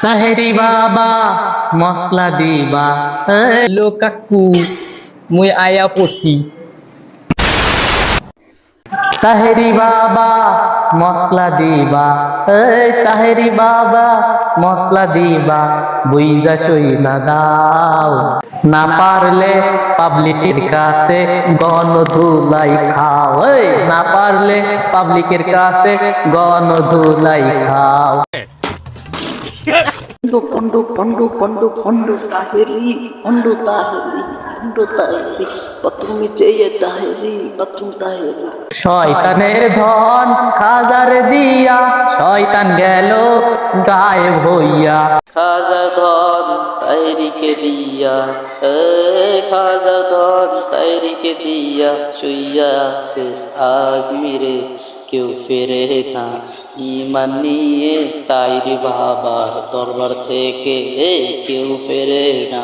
তাহেরি বাবা মশলা দিবা লো কাকু মুই আয়া পড়ছি। তাহেরি বাবা মশলা দিবা তাহেরি বাবা মশলা দিবা বুইজা সইলা দাও, না পারলে পাবলিকের কাছে গণধুলাই খাও, না পারলে পাবলিকের কাছে গণধুলাই খাও। Pondo, pondo, pondo, pondo, tahiri, pondo, tahiri, pondo, tahiri, patung jaya tahiri, patung tahiri. শয়তানের ধন খাজার দিয়া শয়তান গেল গায়েব হইয়া। খাজা ধন তাহিরিকে দিয়া, খাজা ধন তাহিরিকে দিয়া, শুইয়া আছে আজমিরে কেউ ফেরে না ইমান নিয়ে তাইরি বাবার দরবার থেকে, কেউ ফেরে না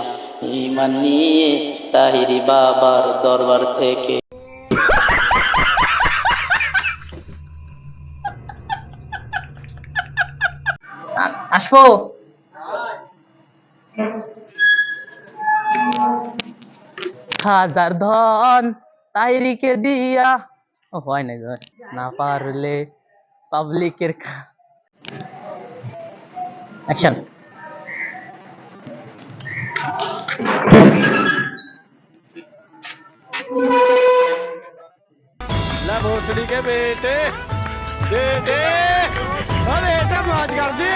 ইমান নিয়ে তাহিরি বাবার দরবার থেকে। আসবো হাজার ধন তাইরিকে দিয়া, ও হয় না, না পারলে পাবলিকের অ্যাকশন। ला भोसड़ी के बेटे बेटे, अरे बेटा मौज कर दी।